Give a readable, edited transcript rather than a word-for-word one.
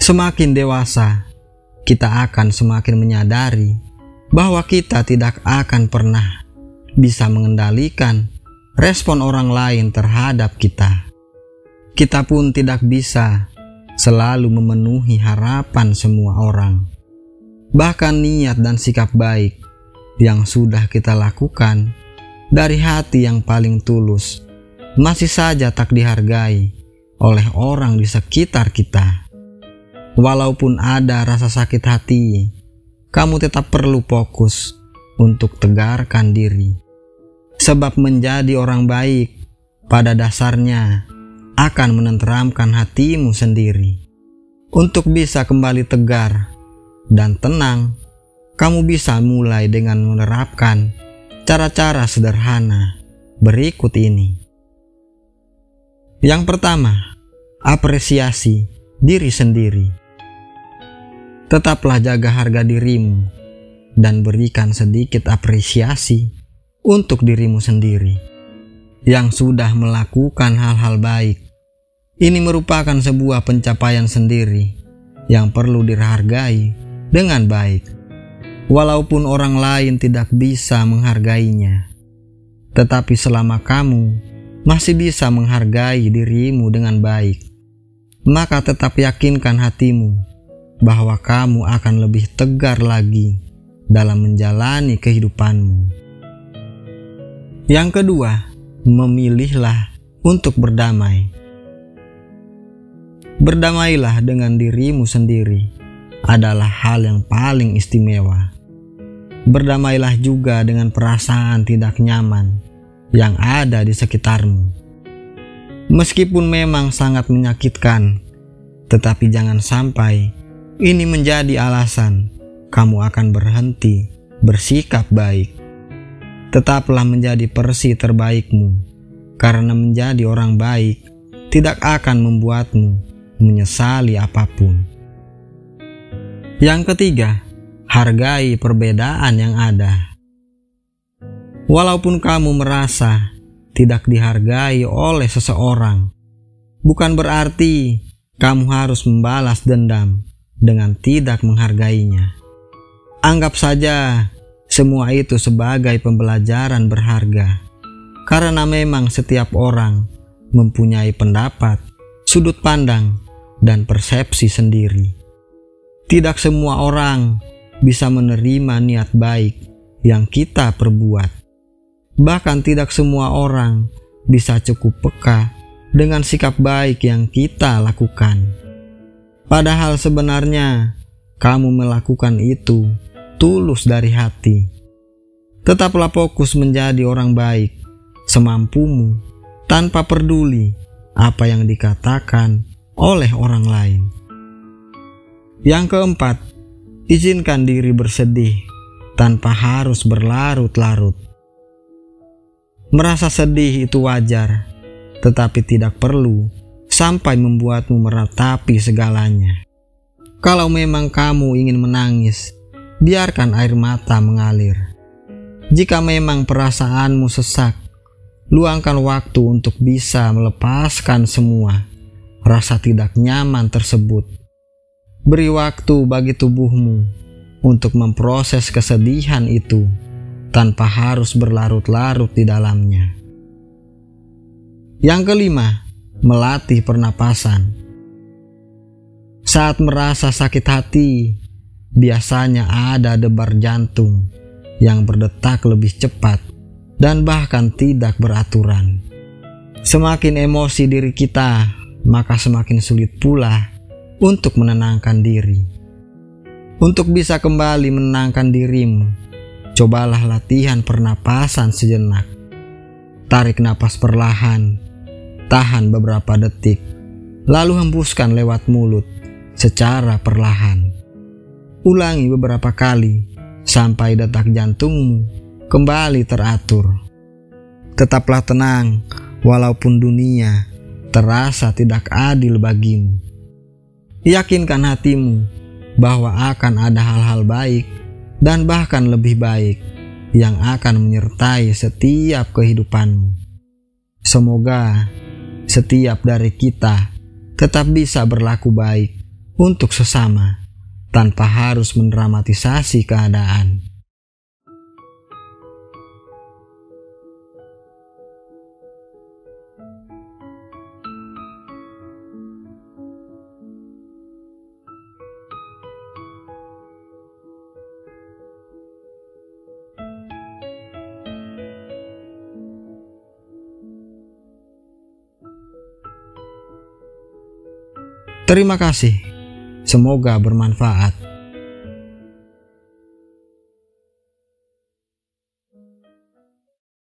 Semakin dewasa, kita akan semakin menyadari bahwa kita tidak akan pernah bisa mengendalikan respon orang lain terhadap kita. Kita pun tidak bisa selalu memenuhi harapan semua orang. Bahkan niat dan sikap baik yang sudah kita lakukan dari hati yang paling tulus masih saja tak dihargai oleh orang di sekitar kita. Walaupun ada rasa sakit hati, kamu tetap perlu fokus untuk tegarkan diri. Sebab menjadi orang baik pada dasarnya akan menenteramkan hatimu sendiri. Untuk bisa kembali tegar dan tenang, kamu bisa mulai dengan menerapkan cara-cara sederhana berikut ini. Yang pertama, apresiasi diri sendiri. Tetaplah jaga harga dirimu dan berikan sedikit apresiasi untuk dirimu sendiri yang sudah melakukan hal-hal baik. Ini merupakan sebuah pencapaian sendiri yang perlu dihargai dengan baik. Walaupun orang lain tidak bisa menghargainya, tetapi selama kamu masih bisa menghargai dirimu dengan baik, maka tetap yakinkan hatimu bahwa kamu akan lebih tegar lagi dalam menjalani kehidupanmu. Yang kedua, memilihlah untuk berdamai. Berdamailah dengan dirimu sendiri adalah hal yang paling istimewa. Berdamailah juga dengan perasaan tidak nyaman yang ada di sekitarmu. Meskipun memang sangat menyakitkan, tetapi jangan sampai ini menjadi alasan kamu akan berhenti bersikap baik. Tetaplah menjadi versi terbaikmu, karena menjadi orang baik tidak akan membuatmu menyesali apapun. Yang ketiga, hargai perbedaan yang ada. Walaupun kamu merasa tidak dihargai oleh seseorang, bukan berarti kamu harus membalas dendam dengan tidak menghargainya. Anggap saja semua itu sebagai pembelajaran berharga, karena memang setiap orang mempunyai pendapat, sudut pandang, dan persepsi sendiri. Tidak semua orang bisa menerima niat baik yang kita perbuat. Bahkan tidak semua orang bisa cukup peka dengan sikap baik yang kita lakukan. Padahal sebenarnya kamu melakukan itu tulus dari hati. Tetaplah fokus menjadi orang baik semampumu tanpa peduli apa yang dikatakan oleh orang lain. Yang keempat, izinkan diri bersedih tanpa harus berlarut-larut. Merasa sedih itu wajar, tetapi tidak perlu sampai membuatmu meratapi segalanya. Kalau memang kamu ingin menangis, biarkan air mata mengalir. Jika memang perasaanmu sesak, luangkan waktu untuk bisa melepaskan semua rasa tidak nyaman tersebut. Beri waktu bagi tubuhmu untuk memproses kesedihan itu tanpa harus berlarut-larut di dalamnya. Yang kelima, melatih pernapasan. Saat merasa sakit hati, biasanya ada debar jantung yang berdetak lebih cepat dan bahkan tidak beraturan. Semakin emosi diri kita, maka semakin sulit pula untuk menenangkan diri. Untuk bisa kembali menenangkan dirimu, cobalah latihan pernapasan sejenak. Tarik napas perlahan, tahan beberapa detik, lalu hembuskan lewat mulut secara perlahan. Ulangi beberapa kali sampai detak jantungmu kembali teratur. Tetaplah tenang walaupun dunia terasa tidak adil bagimu. Yakinkan hatimu bahwa akan ada hal-hal baik dan bahkan lebih baik yang akan menyertai setiap kehidupanmu. Semoga setiap dari kita tetap bisa berlaku baik untuk sesama tanpa harus mendramatisasi keadaan. Terima kasih. Semoga bermanfaat.